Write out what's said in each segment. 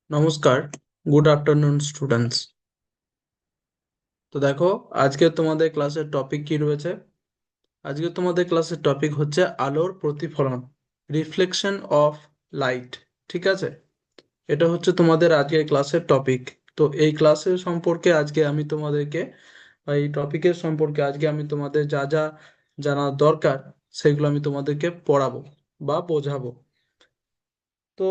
নমস্কার, good afternoon students. তো দেখো, আজকে তোমাদের ক্লাসের টপিক কি রয়েছে? আজকে তোমাদের ক্লাসের টপিক হচ্ছে আলোর প্রতিফলন, রিফ্লেকশন অফ লাইট। ঠিক আছে, এটা হচ্ছে তোমাদের আজকের ক্লাসের টপিক। তো এই ক্লাসের সম্পর্কে আজকে আমি তোমাদেরকে, বা এই টপিকের সম্পর্কে আজকে আমি তোমাদের যা যা জানা দরকার সেগুলো আমি তোমাদেরকে পড়াবো বা বোঝাবো। তো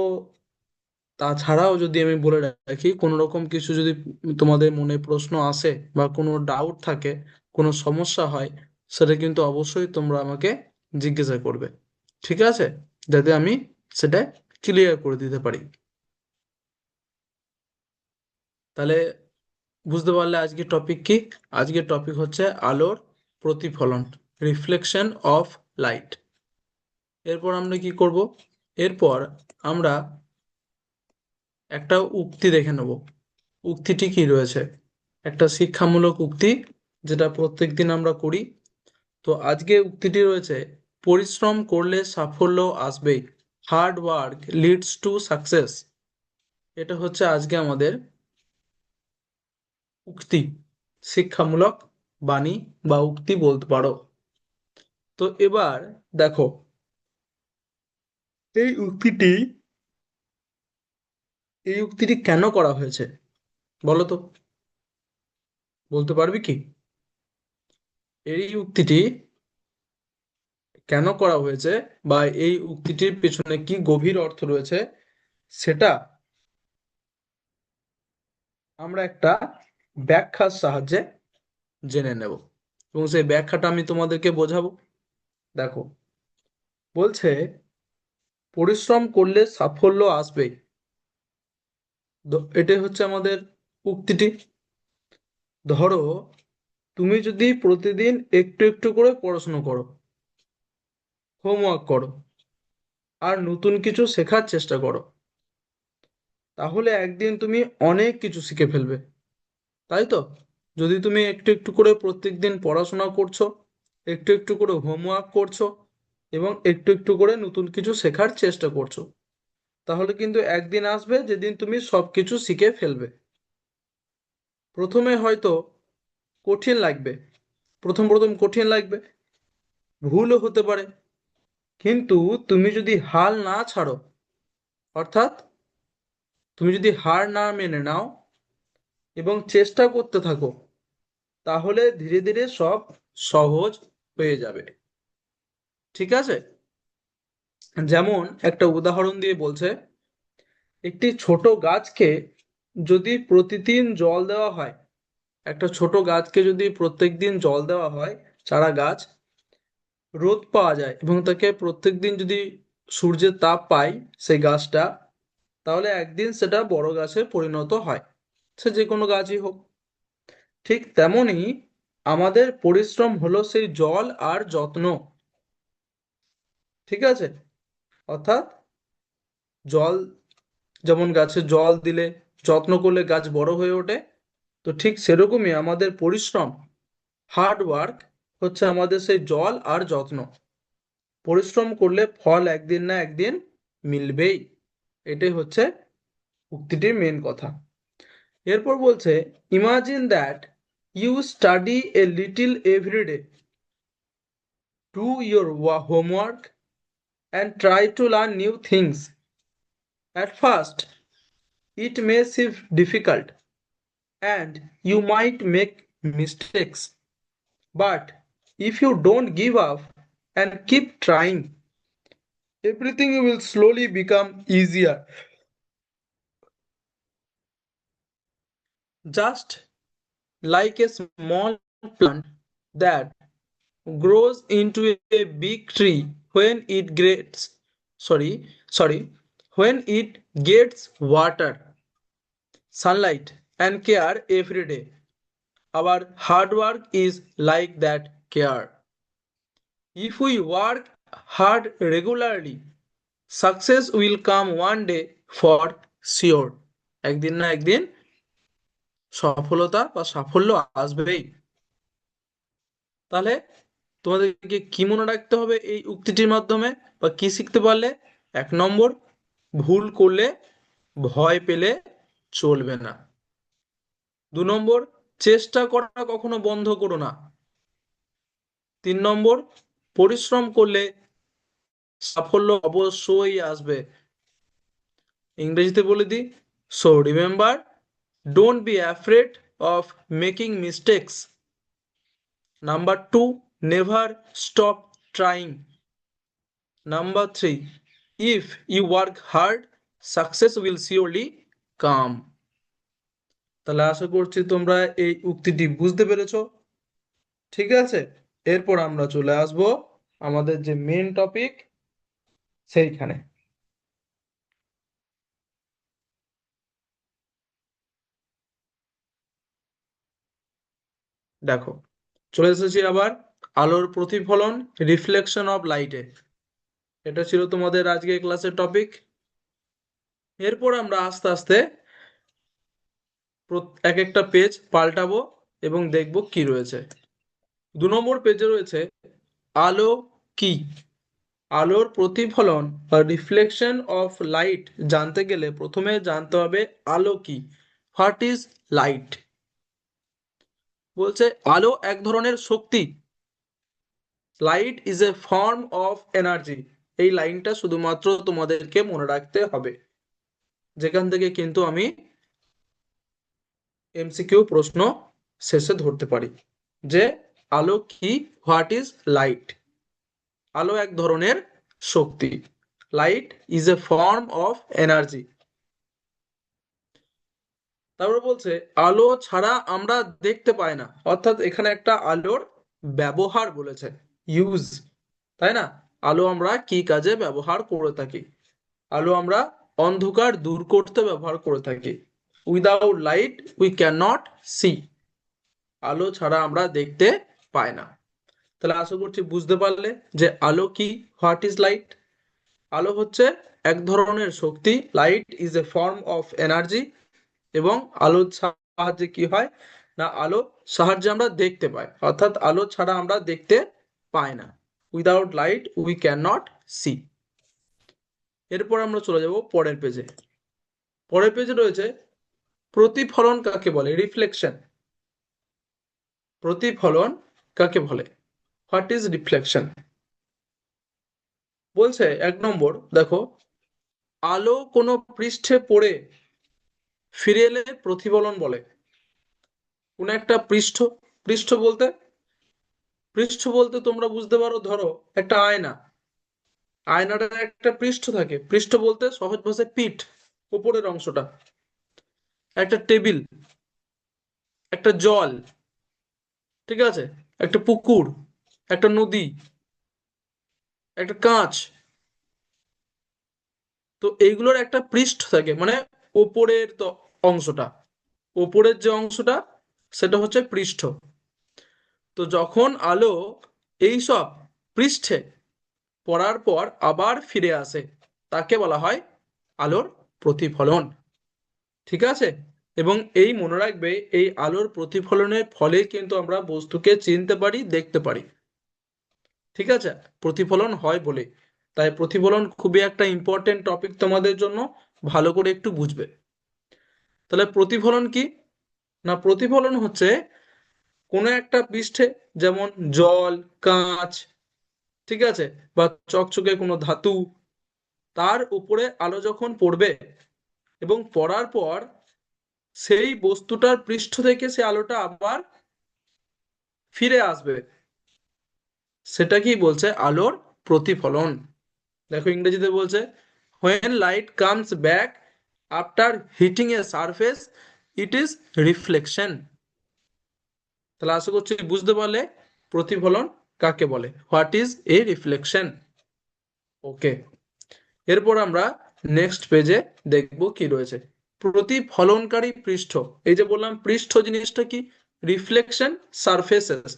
তাছাড়াও যদি আমি বলে রাখি, কোনো রকম কিছু যদি তোমাদের মনে প্রশ্ন আসে বা কোনো ডাউট থাকে, কোনো সমস্যা হয়, সেটা কিন্তু অবশ্যই তোমরা আমাকে জিজ্ঞাসা করবে। ঠিক আছে, যাতে আমি সেটা ক্লিয়ার করে দিতে পারি। তাহলে বুঝতে পারলে আজকে টপিক কি? আজকের টপিক হচ্ছে আলোর প্রতিফলন, রিফ্লেকশন অফ লাইট। এরপর আমরা কি করব? এরপর আমরা একটা উক্তি দেখে নেব। উক্তিটি কি রয়েছে? একটা শিক্ষামূলক উক্তি, যেটা প্রত্যেকদিন আমরা করি। তো আজকে উক্তিটি রয়েছে, পরিশ্রম করলে সাফল্য আসবেই, hard work leads to success. এটা হচ্ছে আজকে আমাদের উক্তি, শিক্ষামূলক বাণী বা উক্তি বলতে পারো। তো এবার দেখো, এই উক্তিটি এই উক্তিটি কেন করা হয়েছে বলো তো? বলতে পারবি কি এই উক্তিটি কেন করা হয়েছে, বা এই উক্তিটির পেছনে কি গভীর অর্থ রয়েছে, সেটা আমরা একটা ব্যাখ্যার সাহায্যে জেনে নেব, এবং সেই ব্যাখ্যাটা আমি তোমাদেরকে বোঝাবো। দেখো, বলছে পরিশ্রম করলে সাফল্য আসবে। এটাই হচ্ছে আমাদের উক্তিটি। ধরো, তুমি যদি প্রতিদিন একটু একটু করে পড়াশোনা করো, হোমওয়ার্ক করো, আর নতুন কিছু শেখার চেষ্টা করো, তাহলে একদিন তুমি অনেক কিছু শিখে ফেলবে, তাই তো? যদি তুমি একটু একটু করে প্রত্যেকদিন পড়াশোনা করছো, একটু একটু করে হোমওয়ার্ক করছো, এবং একটু একটু করে নতুন কিছু শেখার চেষ্টা করছো, তাহলে কিন্তু একদিন আসবে যেদিন তুমি সবকিছু শিখে ফেলবে। প্রথমে হয়তো কঠিন লাগবে, প্রথম প্রথম কঠিন লাগবে, ভুলও হতে পারে, কিন্তু তুমি যদি হাল না ছাড়ো, অর্থাৎ তুমি যদি হার না মেনে নাও এবং চেষ্টা করতে থাকো, তাহলে ধীরে ধীরে সব সহজ হয়ে যাবে। ঠিক আছে, যেমন একটা উদাহরণ দিয়ে বলছে, একটি ছোট গাছকে যদি প্রতিদিন জল দেওয়া হয়, একটা ছোট গাছকে যদি প্রত্যেকদিন জল দেওয়া হয়, চারা গাছ, রোদ পাওয়া যায় এবং তাকে প্রত্যেকদিন যদি সূর্যের তাপ পায় সেই গাছটা, তাহলে একদিন সেটা বড় গাছে পরিণত হয়, সে যে কোনো গাছই হোক। ঠিক তেমনি আমাদের পরিশ্রম হলো সেই জল আর যত্ন। ঠিক আছে, অর্থাৎ জল, যেমন গাছে জল দিলে, যত্ন করলে গাছ বড় হয়ে ওঠে, তো ঠিক সেরকমই আমাদের পরিশ্রম, হার্ড ওয়ার্ক হচ্ছে আমাদের সেই জল আর যত্ন। পরিশ্রম করলে ফল একদিন না একদিন মিলবেই। এটাই হচ্ছে উক্তিটির মেন কথা। এরপর বলছে, imagine that you study a little everyday, do your homework and try to learn new things. At first, it may seem difficult and you might make mistakes. But if you don't give up and keep trying, everything will slowly become easier. Just like a small plant that grows into a big tree when it gets sorry when it gets water, sunlight, and care every day. Our hard work is like that care. If we work hard regularly, success will come one day for sure. একদিন না একদিন সফলতা বা সাফল্য আসবেই। তাহলে তোমাদেরকে কি মনে রাখতে হবে এই উক্তিটির মাধ্যমে, বা কি শিখতে পারলে? 1 নম্বর, ভুল করলে ভয় পেলে চলবে না। 2 নম্বর, চেষ্টা করা কখনো বন্ধ করো না। 3 নম্বর, পরিশ্রম করলে সাফল্য অবশ্যই আসবে। ইংরেজিতে বলে দিই, so remember, don't be afraid of making mistakes. Number 2, never stop trying. Number 3, if you work hard, success will surely come. তাহলে আশা করছি তোমরা এই উক্তিটি বুঝতে পেরেছো। ঠিক আছে, এরপর আমরা চলে আসব আমাদের যে মেন টপিক সেইখানে। দেখো, চলে এসেছি আবার আলোর প্রতিফলন, রিফ্লেকশন অফ লাইটে। এটা ছিল তোমাদের আজকে ক্লাসের টপিক। এরপর আমরা আস্তে আস্তে এক একটা পেজ পাল্টাবো এবং দেখব কি রয়েছে। 2 নম্বর পেজে রয়েছে আলো কি। আলোর প্রতিফলন বা রিফ্লেকশন অফ লাইট জানতে গেলে প্রথমে জানতে হবে আলো কি। What is light? বলছে আলো এক ধরনের শক্তি। Light is a form of energy. এই লাইনটা শুধুমাত্র তোমাদেরকে মনে রাখতে হবে, যেখান থেকে কিন্তু আমি এমসিকিউ প্রশ্ন শেষে ধরতে পারি যে আলো কি, হোয়াট ইজ লাইট। আলো এক ধরনের শক্তি। Light is a form of energy. তারপর বলছে আলো ছাড়া আমরা দেখতে পাই না, অর্থাৎ এখানে একটা আলোর ব্যবহার বলেছে, ইউজ, তাই না? আলো আমরা কি কাজে ব্যবহার করে থাকি? আলো আমরা অন্ধকার দূর করতে ব্যবহার করে থাকি। Without light we can not see. আলো ছাড়া আমরা দেখতে পাই না। তাহলে আশা করছি বুঝতে পারলে যে আলো কি, হোয়াট ইজ লাইট। আলো হচ্ছে এক ধরনের শক্তি, light is a form of energy. এবং আলোর সাহায্যে কি হয় না, আলো সাহায্যে আমরা দেখতে পাই, অর্থাৎ আলো ছাড়া আমরা দেখতে পাই না। Without light we can not see. এরপর আমরা চলে যাব পরের পেজে। পরের পেজে রয়েছে প্রতিফলন কাকে বলে, রিফ্লেকশন। প্রতিফলন কাকে বলে, হোয়াট ইজ রিফ্লেকশন? বলছে 1 নম্বর, দেখো, আলো কোনো পৃষ্ঠে পড়ে ফিরে এলে প্রতিফলন বলে। কোন একটা পৃষ্ঠ, পৃষ্ঠ বলতে, পৃষ্ঠ বলতে তোমরা বুঝতে পারো, ধরো একটা আয়না, আয়নাটার একটা পৃষ্ঠ থাকে। পৃষ্ঠ বলতে সহজ ভাষায় পিঠ, উপরের অংশটা। একটা টেবিল, একটা জল, ঠিক আছে, একটা পুকুর, একটা নদী, একটা কাঁচ। তো এইগুলোর একটা পৃষ্ঠ থাকে, মানে ওপরের তো অংশটা, ওপরের যে অংশটা সেটা হচ্ছে পৃষ্ঠ। তো যখন আলো এইসব পৃষ্ঠে পড়ার পর আবার ফিরে আসে, তাকে বলা হয় আলোর প্রতিফলন। ঠিক আছে, এবং এই মনে রাখবে, এই আলোর প্রতিফলনের ফলে কিন্তু আমরা বস্তুকে চিনতে পারি, দেখতে পারি। ঠিক আছে, প্রতিফলন হয় বলে। তাই প্রতিফলন খুবই একটা ইম্পর্টেন্ট টপিক তোমাদের জন্য, ভালো করে একটু বুঝবে। তাহলে প্রতিফলন কি না, প্রতিফলন হচ্ছে কোনো একটা পৃষ্ঠে, যেমন জল, কাঁচ, ঠিক আছে, বা চকচকে কোনো ধাতু, তার উপরে আলো যখন পড়বে এবং পড়ার পর সেই বস্তুটার পৃষ্ঠ থেকে সে আলোটা আবার ফিরে আসবে, সেটা কি বলছে, আলোর প্রতিফলন। দেখো ইংরেজিতে বলছে when light comes back after hitting a surface it is reflection। তাহলে আশা করছি বুঝতে পারলে প্রতিফলন কাকে বলে, হোয়াট ইজ এ রিফ্লেকশন। ওকে, এরপর আমরা নেক্সট পেজে দেখব কি রয়েছে। প্রতিফলনকারী পৃষ্ঠ, এই যে বললাম পৃষ্ঠ জিনিসটা কি, রিফ্লেকশন সারফেসেস।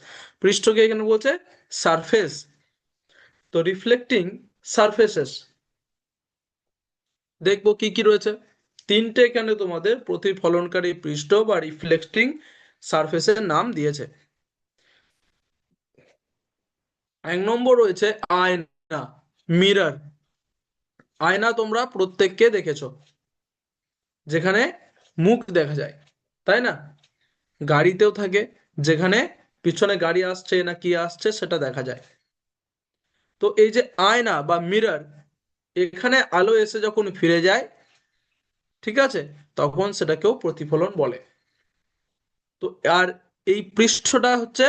পৃষ্ঠকে এখানে বলছে সারফেস। তো রিফ্লেক্টিং সারফেসেস দেখবো কি কি রয়েছে। তিনটে এখানে তোমাদের প্রতিফলনকারী পৃষ্ঠ বা রিফ্লেক্টিং সারফেসের নাম দিয়েছে। 1 নম্বর রয়েছে আয়না, মিরর। আয়না তোমরা প্রত্যেককে দেখেছো, যেখানে মুখ দেখা যায়, তাই না? গাড়িতেও থাকে, যেখানে পিছনে গাড়ি আসছে না কি আসছে সেটা দেখা যায়। তো এই যে আয়না বা মিরর, এখানে আলো এসে যখন ফিরে যায়, ঠিক আছে, তখন সেটাকেও প্রতিফলন বলে। তো আর এই পৃষ্ঠটা হচ্ছে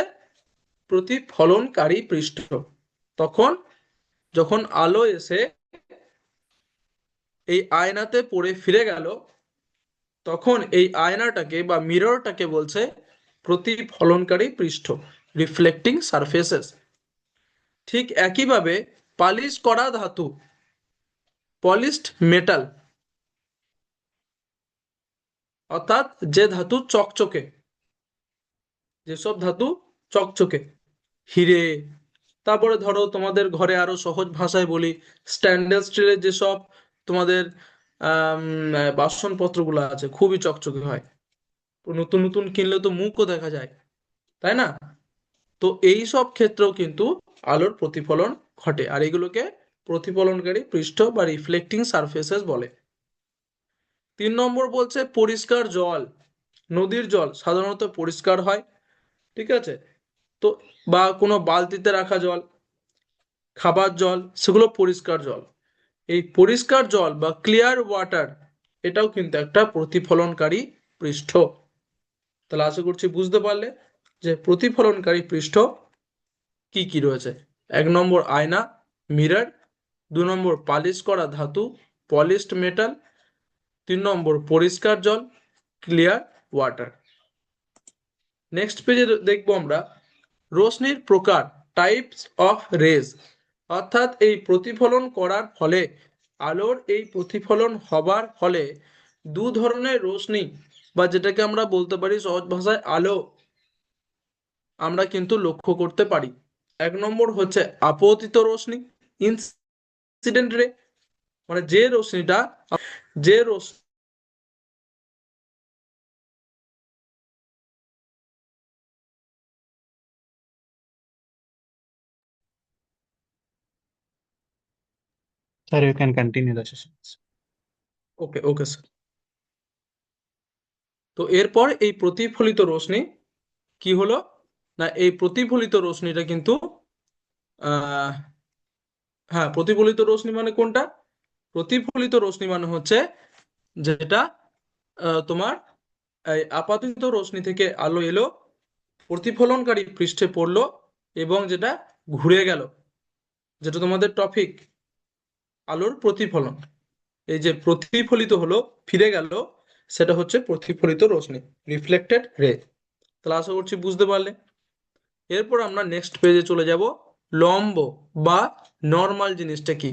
প্রতিফলনকারী পৃষ্ঠ। তখন যখন আলো এসে এই আয়নাতে পড়ে ফিরে গেল, তখন এই আয়নাটাকে বা মিররটাকে বলছে প্রতিফলনকারী পৃষ্ঠ, রিফ্লেক্টিং সারফেসেস। ঠিক একইভাবে পালিশ করা ধাতু, পলিশড মেটাল, অর্থাৎ যে ধাতু চকচকে, যেসব ধাতু চকচকে, হিরে, তারপরে ধরো তোমাদের ঘরে আরো সহজ ভাষায় বলি, স্টেনলেস স্টিলের যেসব তোমাদের বাসনপত্রগুলো আছে খুবই চকচকে হয়, নতুন নতুন কিনলে তো মুখও দেখা যায়, তাই না? তো এই সব ক্ষেত্রেও কিন্তু আলোর প্রতিফলন ঘটে, আর এগুলোকে প্রতিফলনকারী পৃষ্ঠ বা রিফ্লেক্টিং সারফেসেস বলে। 3 নম্বর বলছে পরিষ্কার জল। নদীর জল সাধারণত পরিষ্কার হয়, ঠিক আছে? তো বা কোনো বালতিতে রাখা জল, খাবার জল, সেগুলো পরিষ্কার জল। এই পরিষ্কার জল বা ক্লিয়ার ওয়াটার, এটাও কিন্তু একটা প্রতিফলনকারী পৃষ্ঠ। তাহলে আশা করছি বুঝতে পারলে যে প্রতিফলনকারী পৃষ্ঠ কি কি রয়েছে। 1 নম্বর আয়না, মিরর। 2 নম্বর পালিশ করা ধাতু, পলিশড মেটাল। 3 নম্বর পরিষ্কার জল, ক্লিয়ার ওয়াটার। নেক্সট পেজে দেখবো আমরা রোশনির প্রকার, টাইপস অফ রেজ। অর্থাৎ এই প্রতিফলন করার ফলে, আলোর এই প্রতিফলন হবার ফলে 2 ধরনের রোশনি, বা যেটাকে আমরা বলতে পারি সহজ ভাষায় আলো, আমরা কিন্তু লক্ষ্য করতে পারি। 1 নম্বর হচ্ছে আপতিত রোশনি, ইনসিডেন্ট রে, মানে যে রশ্মিটা, যে রশ্মি, Sir, you can continue the sessions. Okay okay sir. তো এরপর এই প্রতিফলিত রশ্মি কি হলো, না এই প্রতিফলিত রশ্মিটা কিন্তু আহ হ্যাঁ, প্রতিফলিত রশ্মি মানে কোনটা? প্রতিফলিত রশ্মি মানে হচ্ছে যেটা তোমার এই আপাতিত রশ্মি থেকে আলো এলো, প্রতিফলনকারী পৃষ্ঠে পড়লো, এবং যেটা ঘুরে গেল, যেটা তোমাদের টপিক, আলোর প্রতিফলন। এই যে প্রতিফলিত হলো, ফিরে গেল, সেটা হচ্ছে প্রতিফলিত রশ্মি, রিফ্লেক্টেড রে। তাহলে আশা করছি বুঝতে পারলে। এরপর আমরা নেক্সট পেজে চলে যাব, লম্ব বা নর্মাল জিনিসটা কি।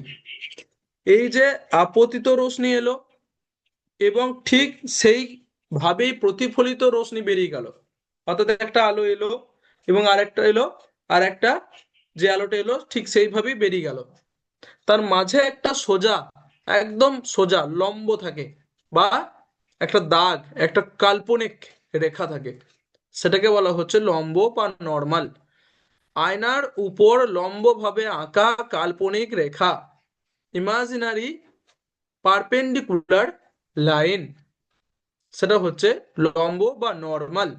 এই যে আপতিত রশ্মি এলো, এবং ঠিক সেই ভাবেই প্রতিফলিত রশ্মি বেরিয়ে গেল, অর্থাৎ একটা আলো এলো এবং আরেকটা এলো, আর একটা যে আলোটা এলো ঠিক সেইভাবেই বেরিয়ে গেল, তার মাঝে একটা সোজা, একদম সোজা লম্ব থাকে, বা একটা দাগ, একটা কাল্পনিক রেখা থাকে, সেটাকে বলা হচ্ছে লম্ব বা নর্মাল। আয়নার উপর লম্বভাবে আঁকা কাল্পনিক রেখা, ইমাজিনারি পারপেন্ডিকুলার লাইন, সেটা হচ্ছে লম্ব বা নর্মাল।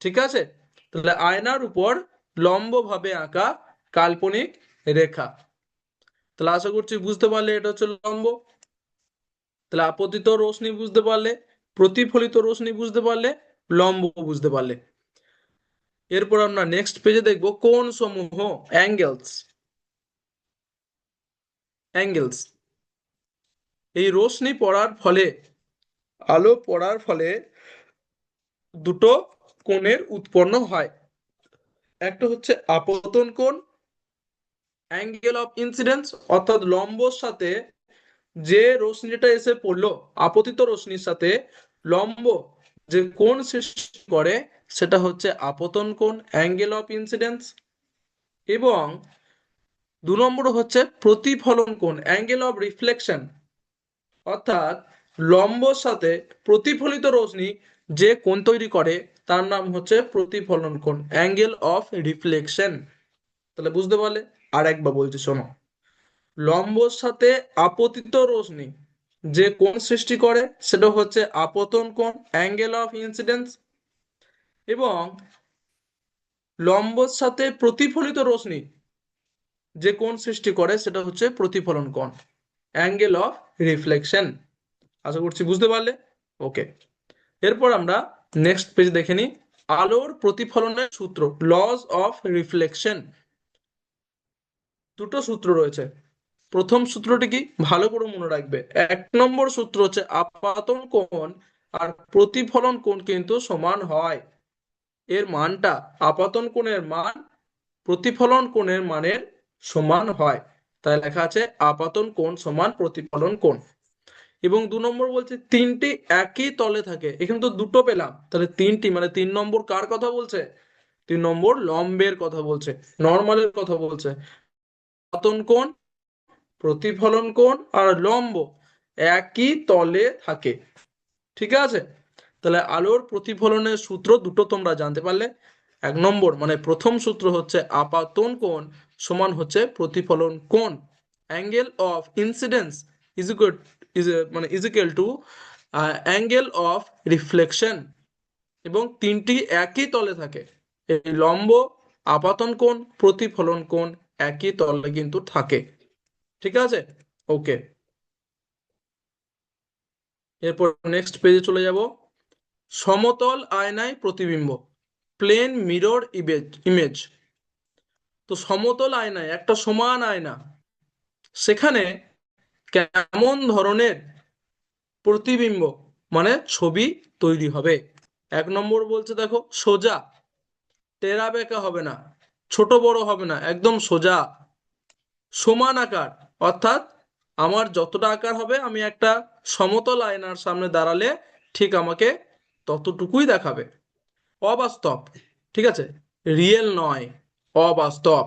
ঠিক আছে? তাহলে আয়নার উপর লম্বভাবে আঁকা কাল্পনিক রেখা, তাহলে আশা করছি বুঝতে পারলে এটা হচ্ছে লম্ব। তাহলে আপতিত রশ্মি বুঝতে পারলে, প্রতিফলিত রশ্মি বুঝতে পারলে, লম্ব বুঝতে পারলে। এরপর আমরা নেক্সট পেজে দেখব কোণ সমূহ, অ্যাঙ্গেলস। অ্যাঙ্গেলস, এই রশ্মি পড়ার ফলে, আলো পড়ার ফলে দুটো কোণের উৎপন্ন হয়। একটা হচ্ছে আপতন কোণ, অ্যাঙ্গেল অফ ইনসিডেন্স, অর্থাৎ লম্বর সাথে যে রশ্মিটা এসে পড়লো, আপতিত রশ্মির সাথে লম্ব যে কোণ সৃষ্টি করে, সেটা হচ্ছে আপতন কোণ, অ্যাঙ্গেল অফ ইনসিডেন্স। এবং 2 নম্বর হচ্ছে প্রতিফলন কোণ, অ্যাঙ্গেল অফ রিফ্লেকশন, অর্থাৎ লম্বর সাথে প্রতিফলিত রশ্মি যে কোণ তৈরি করে, তার নাম হচ্ছে প্রতিফলন কোণ, অ্যাঙ্গেল অফ রিফ্লেকশন। তাহলে বুঝতে পারলে। আর একবার বলছি শোনো, লম্বর সাথে আপতিত রশ্মি যে কোণ সৃষ্টি করে সেটা হচ্ছে আপতন কোণ, অ্যাঙ্গেল অফ ইনসিডেন্স। এবং লম্বর সাথে প্রতিফলিত রশ্মি যে কোণ সৃষ্টি করে সেটা হচ্ছে প্রতিফলন কোণ, অ্যাঙ্গেল অফ রিফ্লেকশন। আশা করছি বুঝতে পারলে। ওকে, এরপর আমরা নেক্সট পেজ দেখে নিই। আলোর প্রতিফলনের সূত্র, লজ অফ রিফ্লেকশন। দুটো সূত্র রয়েছে। প্রথম সূত্রটি কি, ভালো করে মনে রাখবে। 1 নম্বর সূত্র হচ্ছে আপাতন কোণ আর প্রতিফলন কোণ কিন্তু সমান হয়। এর মানটা, আপাতন কোণের মান প্রতিফলন কোণের মানের সমান হয়, তাই লেখা আছে আপাতন কোণ সমান প্রতিফলন কোণ। এবং 2 নম্বর বলছে তিনটি একই তলে থাকে। এখানে তো দুটো পেলাম, তাহলে তিনটি মানে 3 নম্বর কার কথা বলছে? 3 নম্বর লম্বের কথা বলছে, নর্মালের কথা বলছে। আপাতন কোণ, প্রতিফলন কোণ আর লম্ব একই তলে থাকে। ঠিক আছে, তাহলে আলোর প্রতিফলনের সূত্র দুটো তোমরা জানতে পারলে। 1 নম্বর মানে প্রথম সূত্র হচ্ছে আপাতন কোণ সমান হচ্ছে প্রতিফলন কোণ, angle of incidence is equal is equal to angle of reflection. এবং তিনটি একই তলে থাকে, এই লম্ব, আপাতন কোণ, প্রতিফলন কোণ একই তলে কিন্তু থাকে। ঠিক আছে, ওকে। এরপর নেক্সট পেজে চলে যাব। সমতল আয়নায় প্রতিবিম্ব, প্লেন মিরর ইমেজ। তো সমতল আয়নায়, একটা সমান আয়না, সেখানে কেমন ধরনের প্রতিবিম্ব মানে ছবি তৈরি হবে? 1 নম্বর বলছে দেখো সোজা, টেরা বেঁকা হবে না, ছোট বড় হবে না, একদম সোজা। সমান আকার, অর্থাৎ আমার যতটা আকার হবে আমি একটা সমতল আয়নার সামনে দাঁড়ালে ঠিক আমাকে ততটুকুই দেখাবে। অবাস্তব, ঠিক আছে, রিয়েল নয়, অবাস্তব।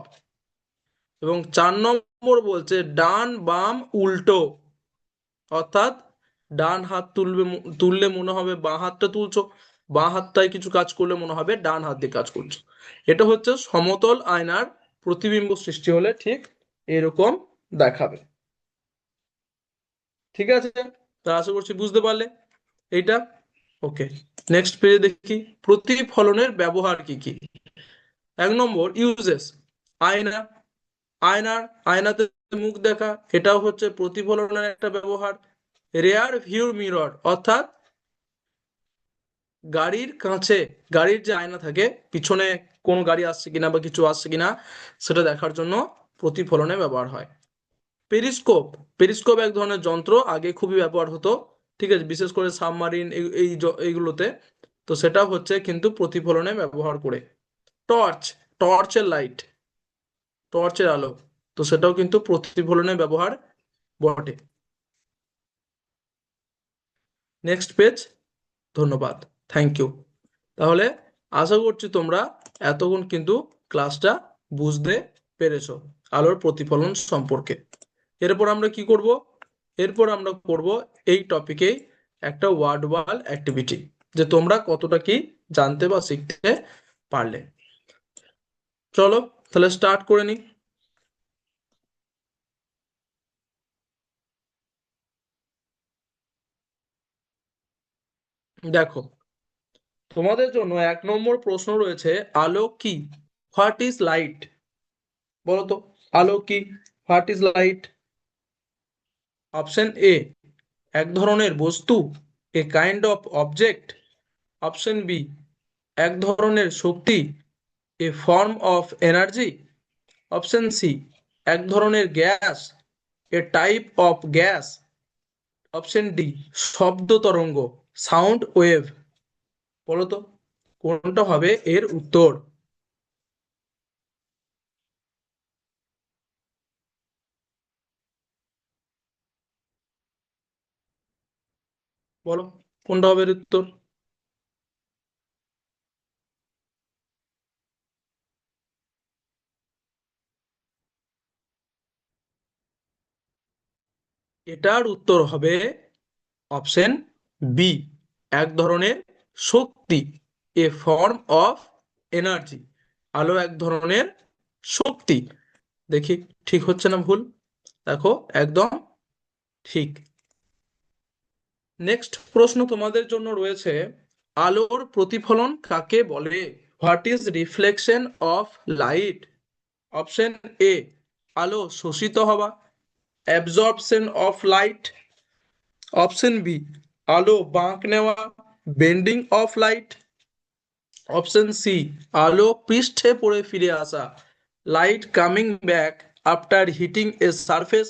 এবং 4 নম্বর বলছে ডান বাম উল্টো, অর্থাৎ ডান হাত তুললে মনে হবে বাঁ হাতটা তুলছো, বাঁ হাতটায় কিছু কাজ করলে মনে হবে ডান হাত দিয়ে কাজ করছো। এটা হচ্ছে সমতল আয়নার প্রতিবিম্ব সৃষ্টি হলে ঠিক এরকম দেখাবে। ঠিক আছে, তা আশা করছি বুঝতে পারলে এইটা। ওকে, নেক্সট পেজে দেখি প্রতিফলনের ব্যবহার কি কি। 1 নম্বর ইউজেস, আয়না, আয়নার আয়নাতে মুখ দেখা, এটাও হচ্ছে প্রতিফলনের একটা ব্যবহার। রেয়ার ভিউ মিরর, অর্থাৎ গাড়ির কাছে, গাড়ির যে আয়না থাকে পিছনে কোন গাড়ি আসছে কিনা বা কিছু আসছে কিনা সেটা দেখার জন্য প্রতিফলনে ব্যবহার হয়। পেরিস্কোপ, পেরিস্কোপ এক ধরনের যন্ত্র, আগে খুবই ব্যবহার হতো, ঠিক আছে, বিশেষ করে সাবমারিন এইগুলোতে। তো সেটা হচ্ছে কিন্তু প্রতিফলনে ব্যবহার করে। টর্চ, টর্চের লাইট, টর্চের আলো, তো সেটাও কিন্তু প্রতিফলনে ব্যবহার বটে। নেক্সট পেজ, ধন্যবাদ, থ্যাংক ইউ। তাহলে আশা করছি তোমরা এতক্ষণ কিন্তু ক্লাসটা বুঝতে পেরেছো আলোর প্রতিফলন সম্পর্কে। এরপর আমরা কি করব? এরপর আমরা করব এই টপিকেই একটা ওয়ার্ড ওয়াল অ্যাক্টিভিটি, যে তোমরা কতটা কি জানতে বা শিখতে পারলে। চলো তাহলে স্টার্ট করে নি। দেখো, তোমাদের জন্য 1 নম্বর প্রশ্ন রয়েছে, আলো কি? What is light? বলো তো, আলো কি? What is light? Option A, এক ধরনের বস্তু, a kind of object. Option B, এক ধরনের শক্তি, a form of energy. Option C, এক ধরনের gas, a type of gas. Option D, শব্দ তরঙ্গ, সাউন্ড ওয়েভ। বলো তো কোনটা হবে এর উত্তর? বলো কোনটা হবে এর উত্তর? এটার উত্তর হবে অপশন বি, এক ধরনের শক্তি, এ ফর্ম অফ এনার্জি। আলো এক ধরনের শক্তি। দেখি ঠিক হচ্ছে না ভুল? দেখো একদম ঠিক। নেক্সট প্রশ্ন তোমাদের জন্য রয়েছে, আলোর প্রতিফলন কাকে বলে? What is reflection of light? Option A, আলো শোষিত হওয়া, absorption of light. Option B, আলো বাঁক নেওয়া, bending of light. Option C, আলো পৃষ্ঠে পড়ে ফিরে আসা, light coming back after hitting a surface.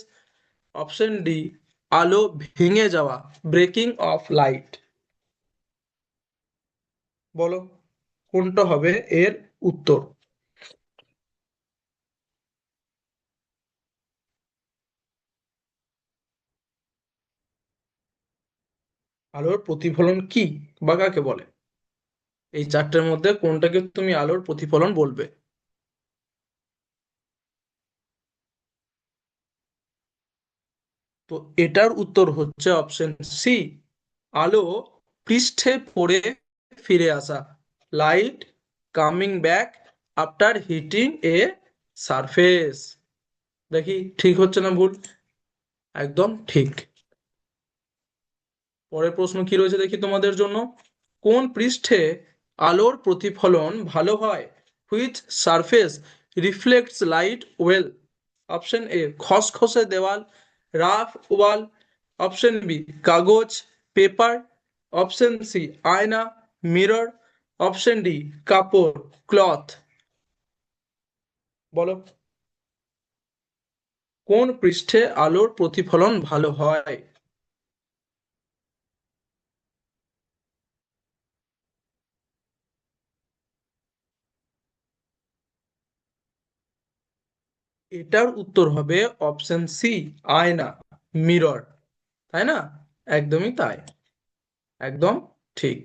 Option D, আলো ভেঙে যাওয়া, ব্রেকিং অফ লাইট। বলো কোনটা হবে এর উত্তর? আলোর প্রতিফলন কি বা কাকে বলে? এই চারটের মধ্যে কোনটাকে তুমি আলোর প্রতিফলন বলবে? তো এটার উত্তর হচ্ছে অপশন সি, আলো পৃষ্ঠে পড়ে ফিরে আসা, light coming back after hitting a surface. দেখি ঠিক হচ্ছে না ভুল? একদম ঠিক। পরের প্রশ্ন কি রয়েছে দেখি তোমাদের জন্য, কোন পৃষ্ঠে আলোর প্রতিফলন ভালো হয়? Which surface reflects light well? Option A, খসখসে দেওয়াল, রাফ ওয়াল। অপশন বি, কাগজ পেপার। অপশন সি, আয়না মিরর। অপশন ডি, কাপড় ক্লথ। বলো কোন পৃষ্ঠে আলোর প্রতিফলন ভালো হয়? এটার উত্তর হবে অপশন সি, আয়না মিরর। তাই না? একদমই তাই, একদম ঠিক।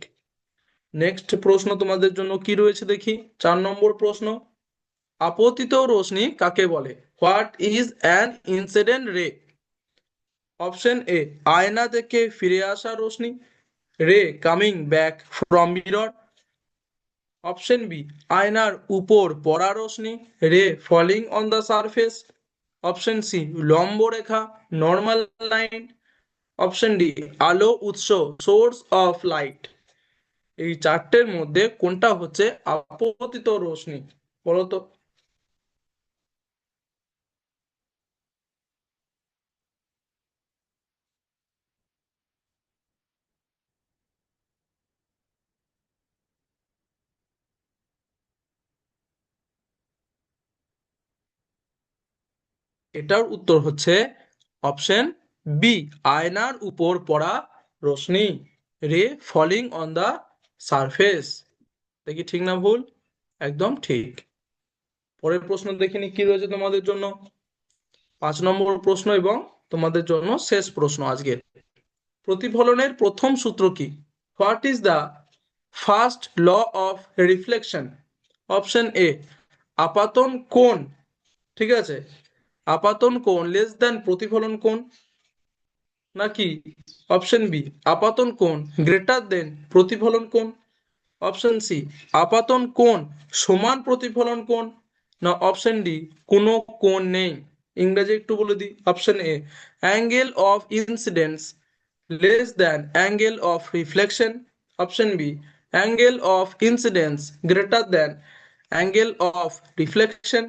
নেক্সট প্রশ্ন তোমাদের জন্য কি রয়েছে দেখি, 4 নম্বর প্রশ্ন, আপতিত রশ্মি কাকে বলে? What is an incident ray? Option A, আয়না থেকে ফিরে আসা রশ্মি, ray coming back from mirror. Option B, আয়নার উপর পড়া রশ্মি, ray falling on the surface. Option C, লম্ব রেখা নর্মাল লাইন। অপশন ডি, আলো উৎস সোর্স অফ লাইট। এই চারটের মধ্যে কোনটা হচ্ছে আপতিত রশ্মি? বলতো। এটার উত্তর হচ্ছে অপশন বি, আয়নার উপর পড়া রশ্মি, ray falling on the surface. দেখি ঠিক না ভুল? একদম ঠিক। পরের প্রশ্ন দেখিনি কি রয়েছে তোমাদের জন্য, 5 নম্বর প্রশ্ন এবং তোমাদের জন্য শেষ প্রশ্ন আজকে, প্রতিফলনের প্রথম সূত্র কি? What is the first law of reflection? Option A, আপাতন কোণ, ঠিক আছে, আপাতন কোণ লেস দেন প্রতিফলন কোণ। নাকি অপশন বি, আপাতন কোণ গ্রেটার দেন প্রতিফলন কোণ। অপশন সি, আপাতন কোণ সমান প্রতিফলন কোণ। না অপশন ডি, কোনো কোণ নেই। ইংরেজি একটু বলে দিই, option A, angle of incidence less than angle of reflection. Option B, angle of incidence greater than angle of reflection.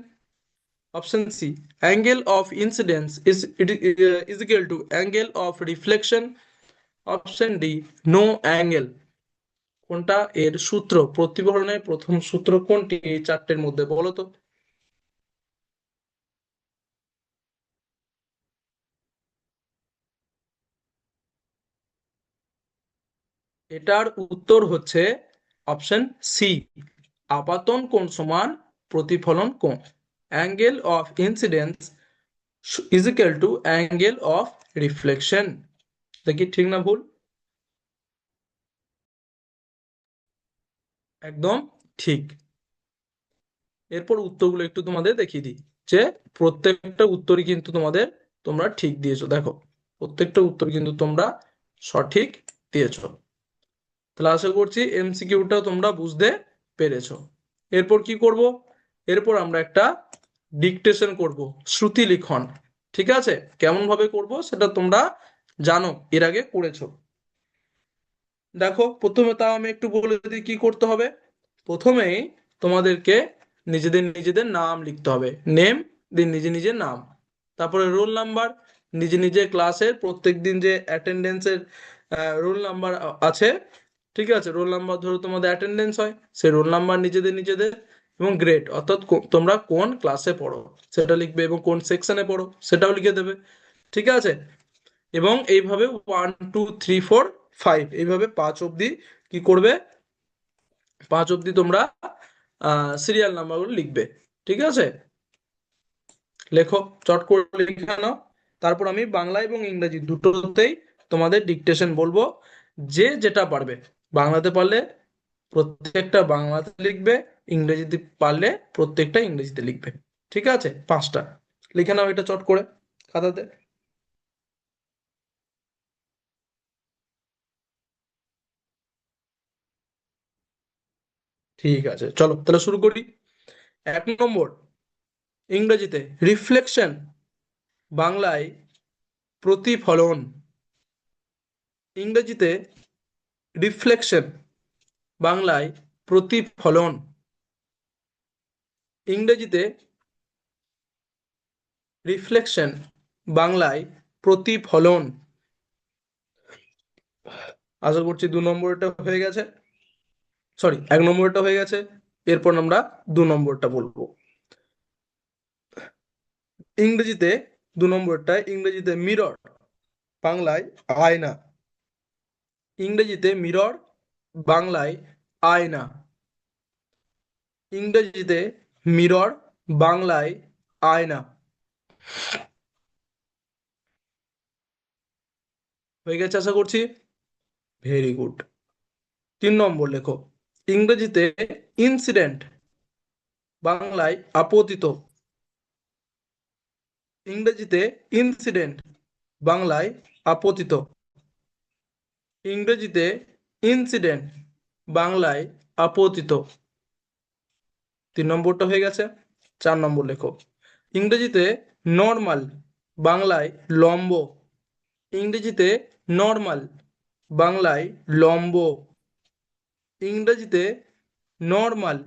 Option C, angle of incidence is equal to angle of reflection. Option D, no angle. কোনটা এর সূত্র? প্রতিফলনের প্রথম সূত্র কোনটি এই চারটের মধ্যে বলো তো? এটার উত্তর হচ্ছে অপশন সি, আপাতন কোণ সমান প্রতিফলন কোণ, angle of incidence is equal to angle of reflection. দেখি ঠিক না ভুল? একদম ঠিক। এরপর উত্তরগুলো একটু তোমাদের দেখিয়ে দিই, যে প্রত্যেকটা উত্তরই কিন্তু তোমরা ঠিক দিয়েছো। দেখো প্রত্যেকটা উত্তর কিন্তু তোমরা সঠিক দিয়েছো। তাহলে আশা করছি এমসিকিউটা তোমরা বুঝতে পেরেছো। এরপর কি করব? এরপর আমরা একটা ডিকটেশন করব, শ্রুতি লিখন। ঠিক আছে, কেমন ভাবে করব সেটা তোমরা জানো, এর আগে করেছো। দেখো প্রথমে তাও আমি একটু বলে দিই কি করতে হবে। প্রথমেই তোমাদেরকে নিজেদের নিজেদের নাম লিখতে হবে, নেম, দিন নিজে নিজের নাম, তারপরে রোল নাম্বার, নিজে নিজে ক্লাসের প্রত্যেক দিন যে অ্যাটেন্ডেন্সের রোল নাম্বার আছে, ঠিক আছে, রোল নাম্বার ধরো তোমাদের অ্যাটেন্ডেন্স হয়, সেই রোল নাম্বার নিজেদের নিজেদের, এবং গ্রেড অর্থাৎ তোমরা কোন ক্লাসে পড়ো সেটা লিখবে, এবং কোন সেকশনে পড়ো সেটাও লিখে দেবে, ঠিক আছে। এবং এইভাবে 1 2 3 4 5 এইভাবে 5 অবধি কি করবে, 5 অবধি তোমরা সিরিয়াল নাম্বারগুলো লিখবে, ঠিক আছে। লেখো, চট করে লিখে নাও। তারপর আমি বাংলা এবং ইংরেজি দুটোতেই তোমাদের ডিকটেশন বলবো, যে যেটা পারবে। বাংলাতে পারলে প্রত্যেকটা বাংলাতে লিখবে, ইংরেজিতে পারলে প্রত্যেকটা ইংরেজিতে লিখবে, ঠিক আছে। 5টা লিখে নাও এটা চট করে খাতাতে। ঠিক আছে, চলো তাহলে শুরু করি। 1 নম্বর, ইংরেজিতে রিফ্লেকশন, বাংলায় প্রতিফলন। ইংরেজিতে রিফ্লেকশন, বাংলায় প্রতিফলন। ইংরেজিতে রিফ্লেকশন, বাংলায় প্রতিফলন। আশা করছি 2 নম্বরটা হয়ে গেছে, সরি 1 নম্বরটা হয়ে গেছে। এরপর আমরা 2 নম্বরটা বলবো। ইংরেজিতে 2 নম্বরটা, ইংরেজিতে মিরর, বাংলায় আয়না। ইংরেজিতে মিরর, বাংলায় আয়না। ইংরেজিতে মিরর, বাংলায় আয়না। হয়ে গেছে আশা করছি। Very good. 3 নম্বর লেখো, ইংরেজিতে ইনসিডেন্ট, বাংলায় আপতিত। ইংরেজিতে ইনসিডেন্ট, বাংলায় আপতিত। ইংরেজিতে ইনসিডেন্ট, বাংলায় আপতিত। 3 নম্বরটা হয়ে গেছে। 4 নম্বর লেখো, ইংরেজিতে নর্মাল, বাংলায় লম্ব। ইংরেজিতে নর্মাল, বাংলায় লম্ব। ইংরেজিতে নর্মাল,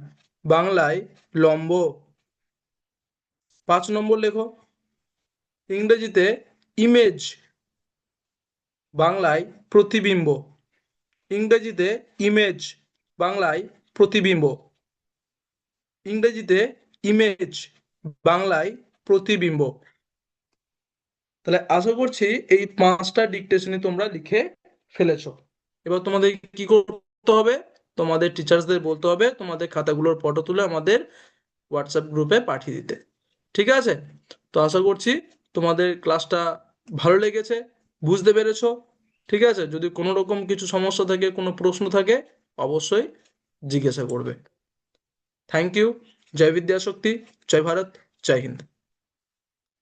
বাংলায় লম্ব। 5 নম্বর লেখো, ইংরেজিতে ইমেজ, বাংলায় প্রতিবিম্ব। ইংরেজিতে ইমেজ, বাংলায় প্রতিবিম্ব। ইংরেজিতে ইমেজ, বাংলায় প্রতিবিম্ব। তাহলে আশা করছি এই 5টা ডিকটেশনই তোমরা লিখে ফেলেছো। এবার তোমাদের কি করতে হবে, তোমাদের টিচার্সদের বলতে হবে তোমাদের খাতাগুলোর ফটো তুলে আমাদের হোয়াটসঅ্যাপ গ্রুপে পাঠিয়ে দিতে, ঠিক আছে। তো আশা করছি তোমাদের ক্লাসটা ভালো লেগেছে, বুঝতে পেরেছো, ঠিক আছে। যদি কোনো রকম কিছু সমস্যা থাকে, কোনো প্রশ্ন থাকে, অবশ্যই জিজ্ঞাসা করবে। Thank you. জয় বিদ্যাশক্তি, জয় ভারত, জয় হিন্দ।